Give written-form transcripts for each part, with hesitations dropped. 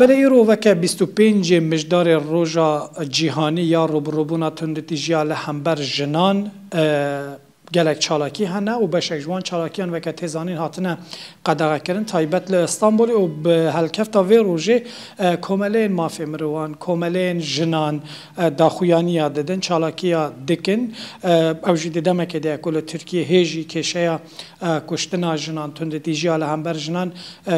بله ایرو وکه 25 مجدار روژا جیهانی یا روبروبونا تندتیجیا لحنبر جنان گلک چالاکی هنه و بشک جوان چالاکیان وکه تیزانین هاتنه قدغه کرن تایبت لإستانبول و به هلکفتا وی روژه کوملین مافی مروان کوملین جنان داخویانی ددن چالاکی دکن او جی دیدمه که ده کل ترکیه هیجی کشه کشتنا جنان تندتیجیا لحنبر جنان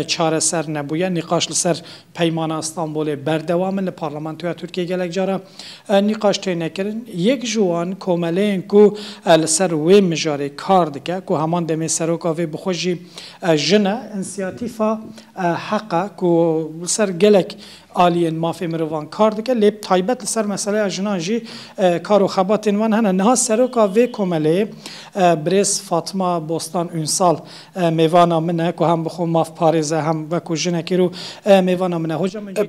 چاره سر نبویه نقاش لسر پیمان استانبول بردوامن لپارلمانتوی ترکیه گلک جارا نقاش تینه کرن یک جوان کوملین کو لسر وی مجاری کار دکه که همان دمی سروکاوی بخوشی جنه انسیاتیفا حقا که سر گلک آلین مافی مروان کار دکه لیب تایبت لسر مسئله جنان جی کارو خبات انوان هنه نها سروکاوی کمله بریس فاطمه بوستان انسال میوانا منه که هم بخون ماف پاریزه هم وکو جنه کی رو میوانا منه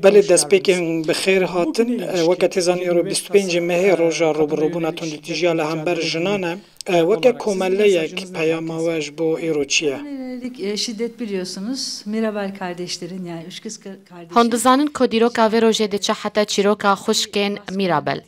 بله دست پیکن بخیر هاتن وقت زانی رو 25 مه روژا روبروبونا تندتیجیا لحنبر جنانه وکه کومله یک پیاماوش bu ایرو چیه؟ Şiddet biliyorsunuz. Mirabel kardeşlerin yani üç kız kardeşlerin. هندزانن کدیروکا و روژه ده چه حتی چیروکا خوشکن میرابل.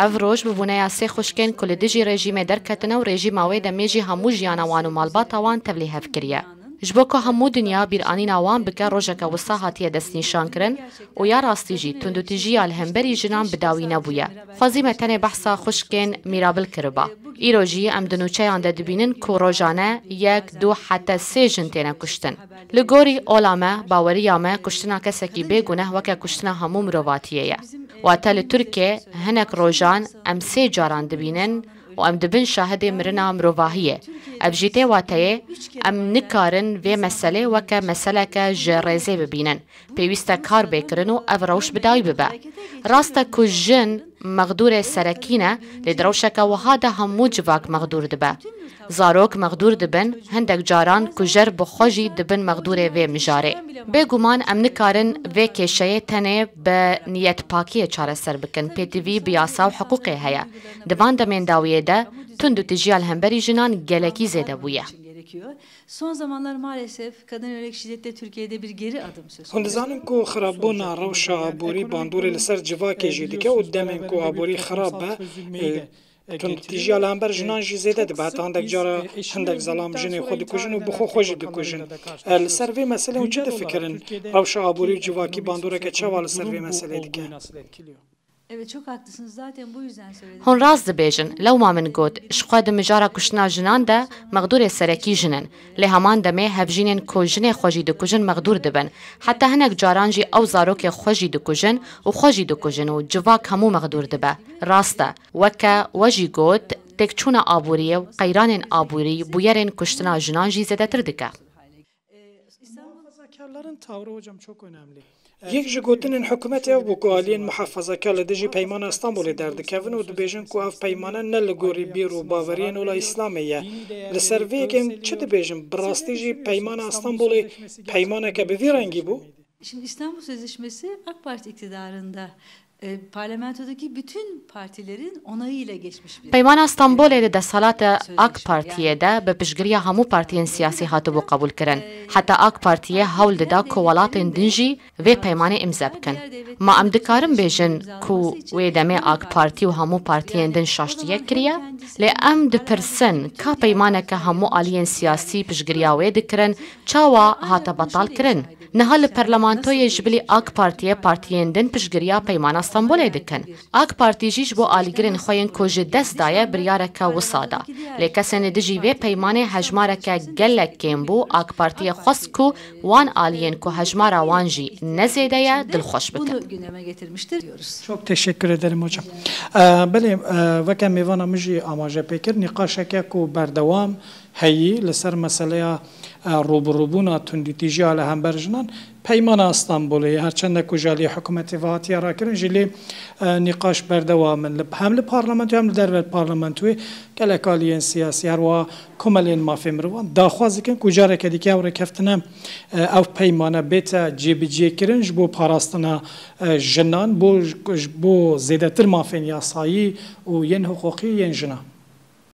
او روژ ببونه سه خوشکن کل دیجی رژیم درکتنه و رژیم آوی دمیجی همو جیانوان و مالباتا وان تبلیه فکریه. جبو که همو دنیا بیرانی نوان بکر روژه که وسا هاتیه دست نشان کرن و یا راستی جی تندو تیجی الهمبری جنان بداوی نبویه. خوازی متن بحثا خوشکن میرابل کربا. ایروژی ام دنوچه آنده دبینن که روژانه یک دو حتی سه جن تینه کشتن. لگوری اولامه باوریامه کشتنا کسکی بگونه وکه کشتنا همو مرواتیه. و تل ترکیه هنک روژان ام سه جاران دبینن و ام دبن شاهد مرنا مروواهیه. ابجیته واتایه ام نکارن و مسئله وکه مسئله که جرزه ببینن. پیوسته کار بکرن و او روش بدای ببه. راسته که جن مقدور سرکینه لدروشک و هاده همو جواک مقدور دبه. زاروک مقدور دبن هندک جاران کجر بخوجی دبن مقدور و مجاره. بگومان ام نکارن و کشه تنه به نیت پاکی چاره سر بکن. پیتوی بیاسا و حقوقی هیا. دوان دمین داویه ده تندو تجیال همبری جنان گلکی زیده بویه. Son zamanlar maalesef kadın yönelik şiddette Türkiye'de bir geri adım söz konusu. هندزانن کو خرابونا روشا ابوری باندور لسر جواکه جیدکه و دمن کو ابوری خرابه تندتیجیا لحنبر جنان جی زیده ده بعد هندک جارا هندک ظلام جنی خود کجن و بخو خوش بکجن لسر وی مسئله و چه ده فکرن روشا ابوری جواکی باندوره که چه وال سر وی مسئله دیگه Evet çok haklısınız zaten bu yüzden söyledim. هون راز دبیجن لو ما من گود شخواد مجارا کشنا جنان ده مقدور سرکی جنن لی همان دمه هفجینن کجن خوشی دو کجن مقدور دبن حتی هنک جاران جی او زاروک خوشی دو کجن و خوشی دو کجن و جواک همو مقدور دبه راسته وکا وجی گود تکچونا آبوریه و قیران آبوری بویرن کشتنا جنان جی زده تردکه. یک جگوتن حکومت او بکوالین محافظه کل دجی پیمان استانبول دردکون و دبیجن کو اف پیمانه نل گوری بیرو باورین ولا اسلامیه لسر ویگم چه دبیجن براستی جی پیمان استانبول پیمانه که به رنگی بو. Şimdi İstanbul Sözleşmesi AK Parti iktidarında parlamentodaki bütün partilerin onayıyla geçmiş bir. پیمان استانبول ده سالات آک پارتیه ده به پشگریا همو پارتیین سیاسی هاتو بو قبول کرن. حتی آک پارتیه هول ده کوالاتین دنجی و پیمان امضا بکن. ما ام دکارم بیجن کو و دمه آک پارتی و همو پارتیین دن شاشتیه کریه. لی ام ده پرسن که پیمانه که همو آلیین سیاسی پشگریا و دکرن چاوا هاتا بطال کرن. نهال پرلمانتوی جبلی آک پارتیه پارتیین دن پشگریا پیمان استانبول دکن. آک پارتی جیش بو آلیگرین خوین کوج دست دایه بریاره که وسادا. لیکسن دجی و پیمانه هجماره که گلک کم بو آک پارتی خواست کو وان آلیین کو هجماره وانجی نزیده یا دلخوش بکن. çok teşekkür ederim hocam. بله وکه میوانم جی آماجه پیکر نقاشه که کو بردوام هایی لسر مسئله روبروبونا تندیتیجی علی همبر جنان پیمان استانبولی هرچند کجالی حکومتی و هاتی را کرن جلی نقاش بردوامن هم لپارلمانتوی هم در پارلمانتوی کلکالیین سیاسی هر و کمالین مافی مروان داخوازی کن کجا را کدی که او را کفتنه او پیمانه بیت جی کرن جبو پاراستنا جنان بو زیده تر مافین یاسایی و ین حقوقی ین جنان